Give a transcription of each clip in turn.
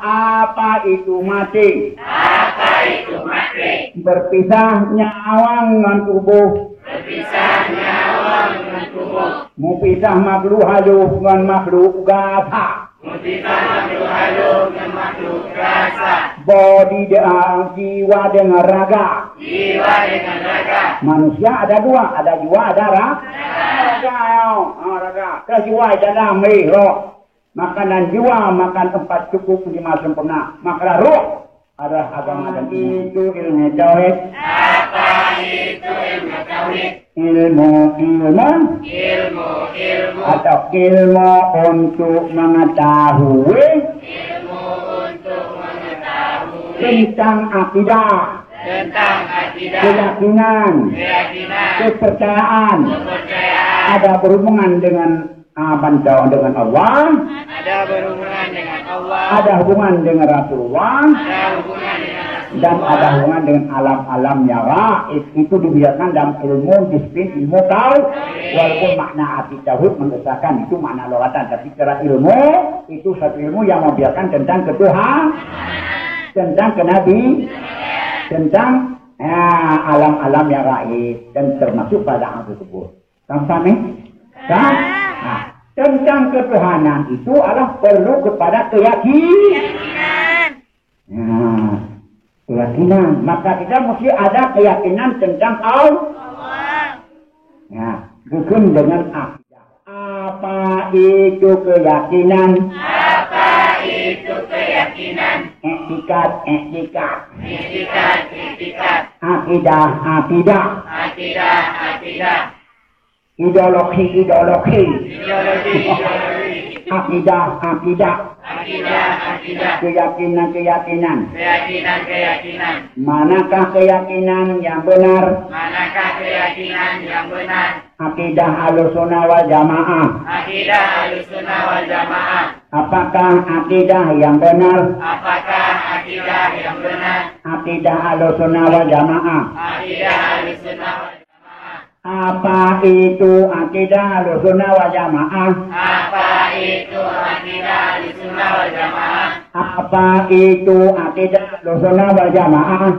Apa itu mati? Apa itu mati? Berpisahnya awang dengan tubuh. Berpisahnya awang dengan tubuh. Mupisah makhluk halus dengan makhluk gasa. Mupisah makhluk halus dengan makhluk rasa. Bodi jiwa dengan raga. Jiwa dengan raga. Manusia ada dua, ada jiwa, ada raga. Raga. Kejiwa dalam roh. Makanan jiwa, makan tempat cukup lima sempurna. Makanan roh adalah agama dan itu ilmu tauhid. Apa itu ilmu tauhid? Ilmu atau ilmu untuk mengetahui tentang akidah, keyakinan, kepercayaan, ada berhubungan dengan dengan Allah, ada berhubungan dengan Allah, ada hubungan dengan Rasulullah, ada hubungan dengan Rasulullah, dan ada hubungan dengan alam-alam yang gaib. Itu dibiarkan dalam ilmu disiplin ilmu tauhid. Walaupun makna arti tauhid mengesahkan itu makna logatan, tapi secara ilmu itu satu ilmu yang membiarkan tentang ketuhanan, tentang kenabi, tentang alam-alam yang gaib dan termasuk pada hal tersebut. Sampai kan? Nah, tentang ketuhanan itu adalah perlu kepada keyakinan. Nah, keyakinan. Maka kita mesti ada keyakinan tentang Allah. Nah, bukan dengan akidah. Apa itu keyakinan? Apa itu keyakinan? Etikat. Etikat. Akidah. Ideologi. Akidah. Keyakinan. Manakah keyakinan yang benar? Akidah Ahlussunnah wal Jamaah. Apakah akidah yang benar? Akidah Ahlussunnah wal Jamaah. Apa itu akidah Ahlussunnah wal Jamaah? Apa itu akidah Ahlussunnah wal Jamaah?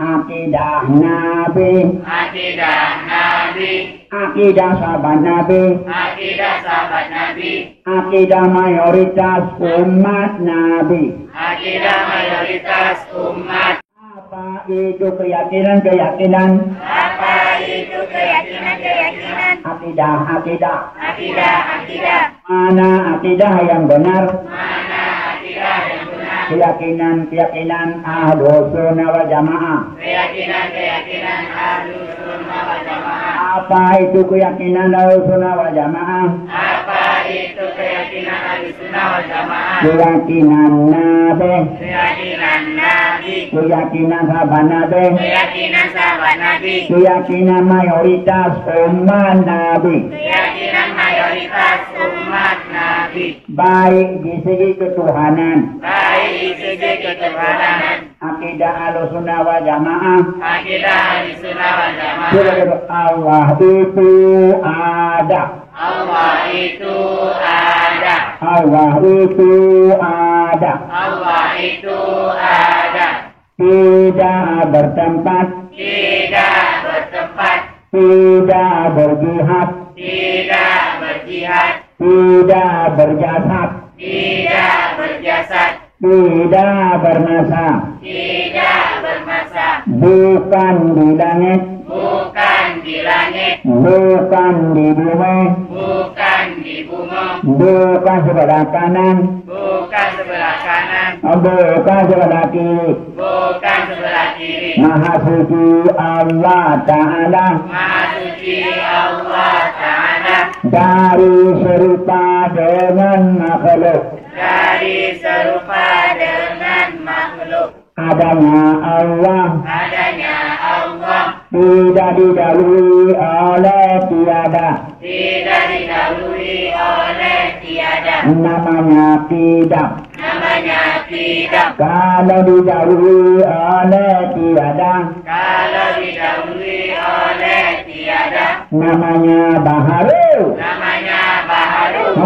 Akidah Nabi. Akidah sahabat Nabi. Akidah mayoritas umat Nabi. Apa itu keyakinan? Akidah. Mana akidah yang benar? Keyakinan Ahlussunnah wal Jamaah. Apa itu keyakinan Ahlussunnah wal Jamaah? Keyakinan Nabi. Keyakinan sahabat Nabi. Keyakinan mayoritas umat Nabi. Baik di segi ketuhanan. Akidah Ahlussunnah wal Jamaah. Allah itu ada. Tidak bertempat. Tidak berjihad. Tidak berjasad. Tidak bernasab. Bukan di langit. Bukan di bumi. Bukan sebelah kanan. Bukan sebelah kiri. Maha suci Allah Ta'ala. Dari serupa dengan makhluk. Adanya Allah. Tidak didahului oleh tiada. Namanya tidak. Kalau didahului oleh tiada. Namanya baharu.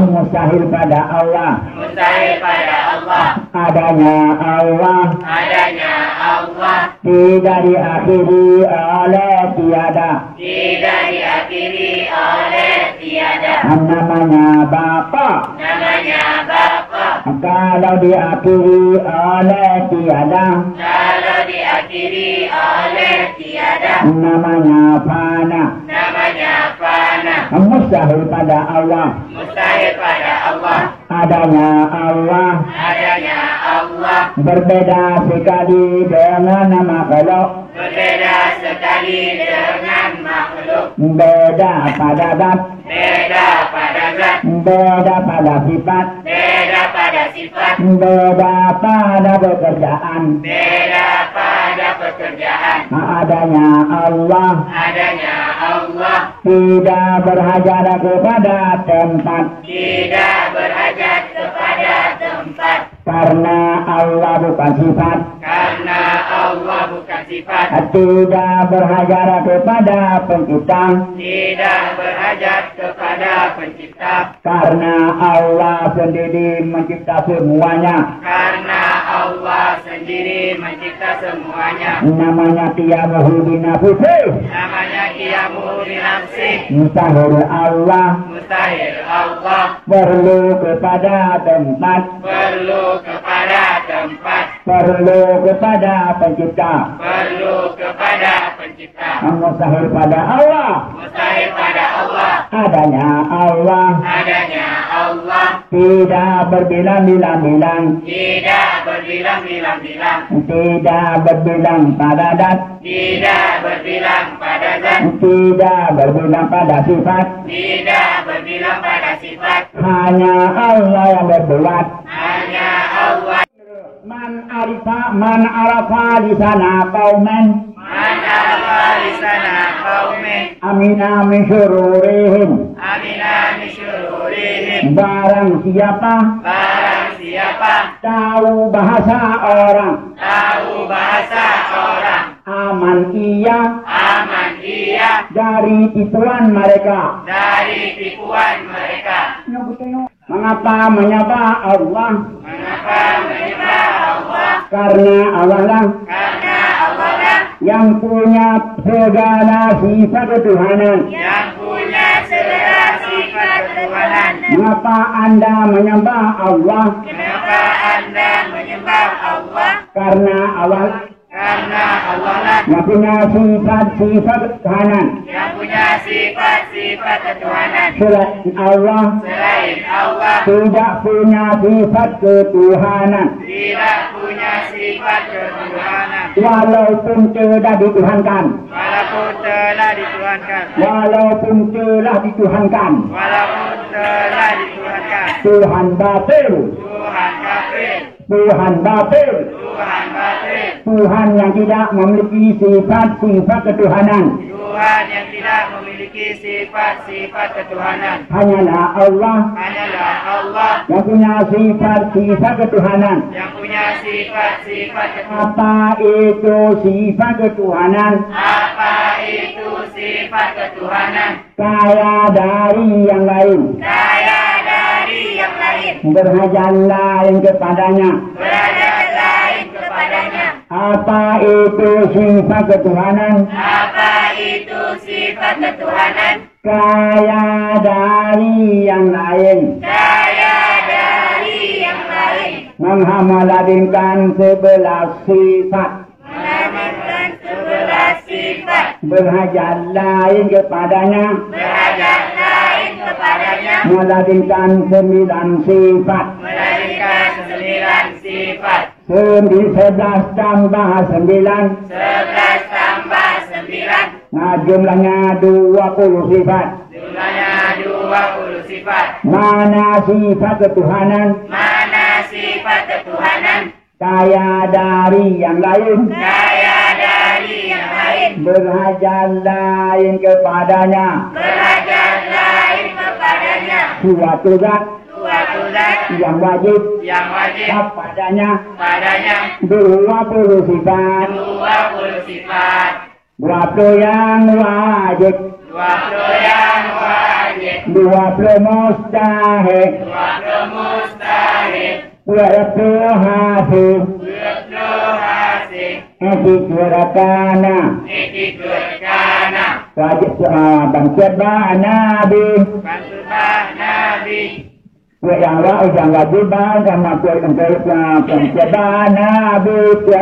Mustahil pada Allah. Mustahil pada Allah. Adanya Allah. Adanya Allah. Tidak diakhiri oleh tiada. Tidak diakhiri oleh tiada. Namanya Bapa. Namanya Bapa. Kalau diakhiri oleh tiada. Kalau diakhiri oleh tiada. Namanya Fana. Namanya fana. Mustahil pada Allah. Mustahil pada Allah. Adanya Allah. Adanya Allah. Berbeda sekali dengan makhluk. Berbeda sekali dengan makhluk. Beda pada zat. Beda pada zat. Beda pada sifat. Beda pada sifat. Beda pada pekerjaan. Beda pada pekerjaan. Adanya Allah. Adanya Allah. Tidak berhajat kepada tempat. Tidak berhajat kepada tempat. Karena Allah bukan sifat. Karena Allah bukan sifat. Tidak berhajat kepada pencipta. Tidak berhajat kepada pencipta. Karena Allah sendiri mencipta semuanya. Karena Allah sendiri mencipta semuanya. Namanya Qiyamuhu binafsih. Namanya Qiyamuhu binafsih. Mustahil Allah. Mustahil Allah. Perlu kepada tempat. Perlu kepada tempat. Perlu kepada pencipta. Perlu kepada pencipta. Mustahil pada Allah. Mustahil pada Allah. Adanya Allah. Adanya Allah. Tidak berbilang-bilang-bilang. Tidak berbilang-bilang-bilang. Tidak berbilang pada zat. Tidak berbilang pada zat. Tidak berbilang pada sifat. Tidak berbilang pada sifat. Hanya Allah yang berbuat. Hanya Allah. Man arafa di sana kaumen. Man arafa lisana qaumin. Amina min syururihim. Amina min syururihim. Barang siapa Barang siapa tahu bahasa orang, tahu bahasa orang, aman ia aman ia dari tipuan mereka. dari tipuan mereka. Mengapa menyembah Allah? Mengapa menyembah Allah? Karena Allah lah Karena Allah lah yang punya segala sifat ketuhanan. yang punya segala sifat ketuhanan. Mengapa Anda menyembah Allah? Kenapa Anda menyembah Allah? Karena Allah Karena Allah lah yang punya sifat-sifat ketuhanan. yang punya sifat-sifat ketuhanan. Selain Allah Selain Allah tidak punya sifat ketuhanan. tidak punya sifat ketuhanan. Walaupun telah dituhankan. Walaupun telah dituhankan. Walaupun telah dituhankan. Walaupun telah dituhankan. Tuhan batil. Tuhan kafir. Tuhan batil. Tuhan batil. Tuhan yang tidak memiliki sifat-sifat ketuhanan. Tuhan yang tidak memiliki sifat-sifat ketuhanan. Hanyalah Allah Hanyalah Allah yang punya sifat-sifat ketuhanan. yang punya sifat-sifat ketuhanan. Apa itu sifat ketuhanan? Apa itu sifat ketuhanan? Kaya dari yang lain. Kaya dari yang lain. Berhajat lain kepadanya. Berhajat lain kepadanya. Apa itu sifat ketuhanan? Apa itu sifat ketuhanan? Kaya dari yang lain. Kaya dari yang lain. Menghamadinkan 11 sifat. Mengamalkan 11 sifat. Berhajat lain kepadanya. Berhajat lain kepadanya. Meladinkan 9 sifat. Melahirkan 9 sifat. 11 tambah 9. 11 tambah 9. Nah, jumlahnya 20 sifat. Jumlahnya 20 sifat. Mana sifat ketuhanan? Mana sifat ketuhanan? Kaya dari yang lain. Kaya dari yang lain. Berhajat lain kepadanya. Berhajat lain kepadanya. Suatu zat Suatu zat yang wajib yang wajib kepadanya. padanya 20 sifat. 20 sifat. 20 yang wajib. 20 yang wajib. 20 mustahil, 20 mustahil, 20 hasil, 20 hasil, Etiquerakana, Etiquerakana, wajib bangkebah Nabi, Bangkebah Nabi, kue yang wajib sama kue bangkebah Nabi, kue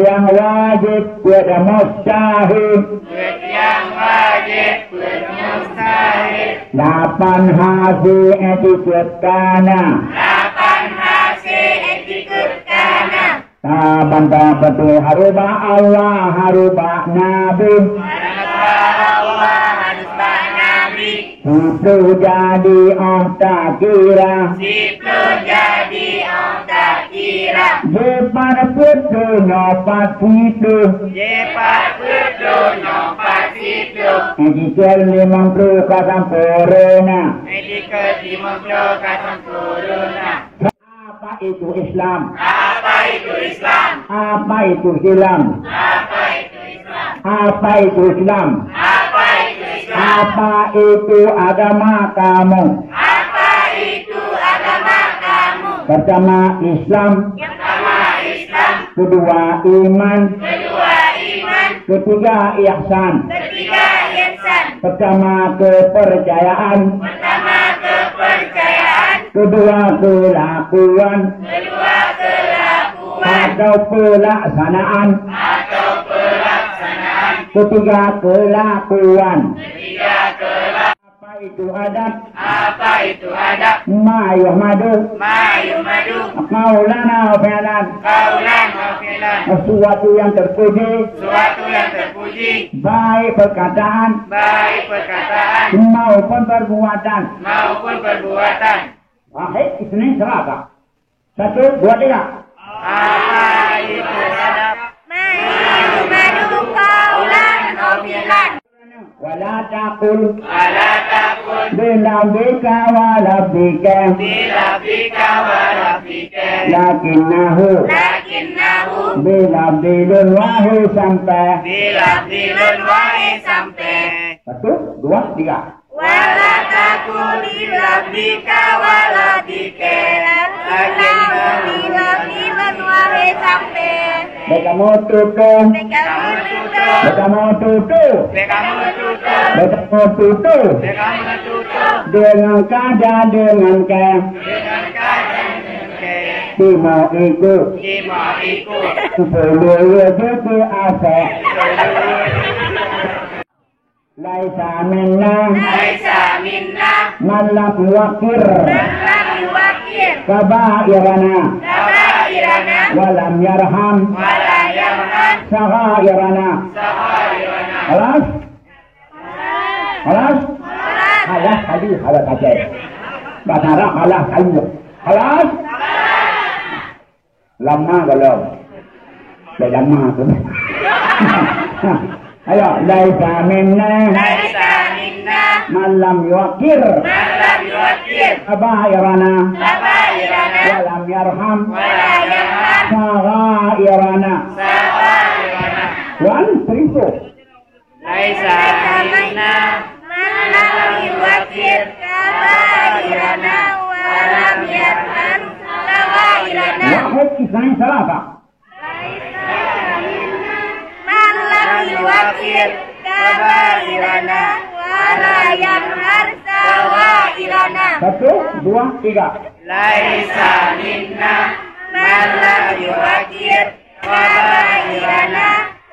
yang wajib, kue yang mustahil, kue yang wajib, kue mustahil, 8 hasil Etiquerakana, 8 hasil Etiquerakana, bantah betul harubah Allah, harubah Nabi, Allah harubah Nabi, itu jadi tak kira, Siplu jadi tak kira, depan putu nyopat itu, Jepat betul nyompat situ, Ejikir 50 kasampurna. Medical 50 kasam corona. Apa itu Islam? Apa itu Islam? Apa itu Islam? Apa itu Islam? Apa itu Islam? Apa itu Islam? Apa itu agama kamu? Apa itu agama kamu? Pertama Islam, Pertama Islam, kedua iman, kedua iman, ketiga ihsan. ketiga ihsan, Pertama kepercayaan, pertama kepercayaan, kedua kelakuan kedua kelakuan atau pelaksanaan, atau pelaksanaan, ketiga kelakuan. ketiga kelakuan. Apa itu adat? Apa itu adab? Mayuh madu, Mayu madu, maulana fi'lan, kaulan wafilan, sesuatu yang terpuji, suatu yang terpuji, baik perkataan baik perkataan maupun perbuatan. maupun perbuatan. Wahid isnin serata. 1, 2, 3. Apa itu adab? Mayu madu kaulan obilan. Wala taqul Wala takun bilabika walabika bilabika walabika, lakinnahu lakinnahu bilabdilun wahi sampai. bilabdilun wahi sampai. 1, 2, 3. Wala takun bilabdika walabika. Bilan wahe sampai. Kamu tutup, Kamu tutup. kamu tutup, Kamu tutup, kamu tutup kamu tutup dengan kada dengan ke dengan keadaan ke timo itu kimo ikut. sebelum itu asal laisa minna Laisa minna malak wakir Lam yuwakir. kabairana Kabairana. walam yarham wala yarham sagairana. sahairana. Halas? Halas? Halas kali halas aja. Bahasa halas kali. Halas? Lama kalau. Dah lama tu. Ayo, laisa minna Laisa minna malam yuakir malam yuwakir kabairana sabairana walam yarham wala yarham sagairana. sahairana. 1, 3, 4. Laisa minna Lam yuwakir. Kabairana. Walam yarham. Sawairana. Wahid isnain salasa. Man lam yuwakir. Kabairana. Wala yarham. Sawairana. 1, 2, 3. laisa minna Man lam yuwakir. Kabairana.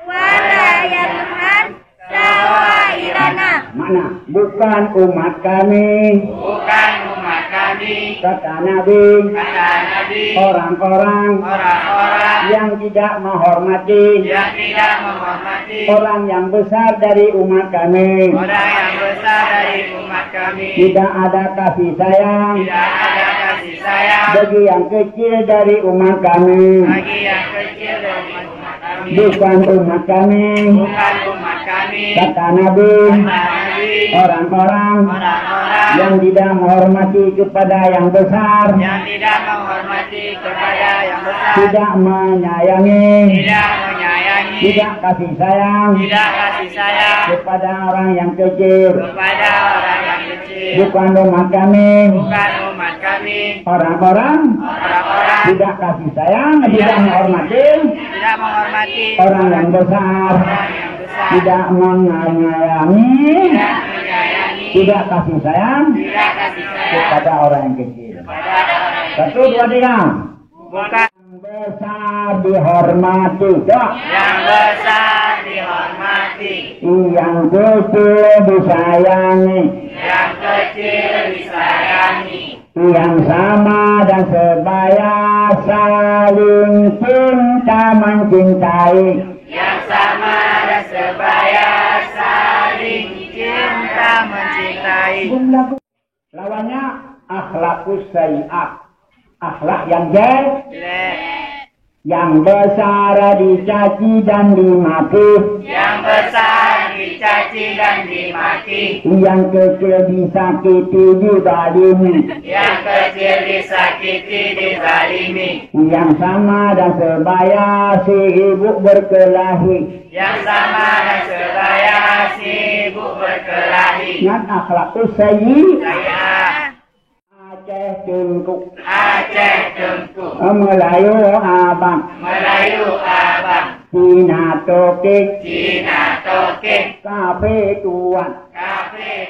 Wala yarham. Sawairana. Mana? Bukan umat kami, bukan umat kami, kata Nabi, kata Nabi, orang-orang orang-orang yang tidak menghormati yang tidak menghormati orang yang besar dari umat kami. orang yang besar dari umat kami. Tidak ada kasih sayang Tidak ada kasih sayang bagi yang kecil dari umat kami. bagi yang kecil dari umat kami. Bukan umat kami, Bukan umat kami, kata Nabi, kata Nabi, orang-orang orang-orang yang tidak menghormati kepada yang besar, yang tidak menghormati kepada yang besar, tidak menyayangi, tidak menyayangi, tidak kasih sayang tidak kasih sayang kepada orang yang kecil. kepada orang yang kecil. bukan umat kami, bukan umat kami, orang-orang orang-orang tidak kasih sayang, tidak menghormati tidak menghormati orang yang besar, orang yang besar, tidak menyayangi, tidak menyayangi, tidak kasih sayang tidak kasih sayang kepada orang yang kecil. pada orang yang 1, 2, 3. bukan Yang besar dihormati, Dok. yang besar dihormati, Yang kecil disayangi, yang kecil disayangi, yang sama dan sebaya saling cinta mencintai. yang sama dan sebaya saling cinta mencintai. Lawannya akhlakus sayyi'ah, akhlak yang jelek, yang besar dicaci dan dimaki, Yang besar dicaci dan dimaki, yang kecil disakiti dizalimi, yang kecil disakiti dizalimi, yang sama dan sebaya si ibu berkelahi. yang sama dan sebaya sibuk berkelahi. Ingat akhlakus sayyi'ah. Saya Aceh Tengkuk, Aceh Tengku, Melayu Abang, Melayu Abang, Cina Tokek, Cina Tokek, Kafe Tuan, Kafe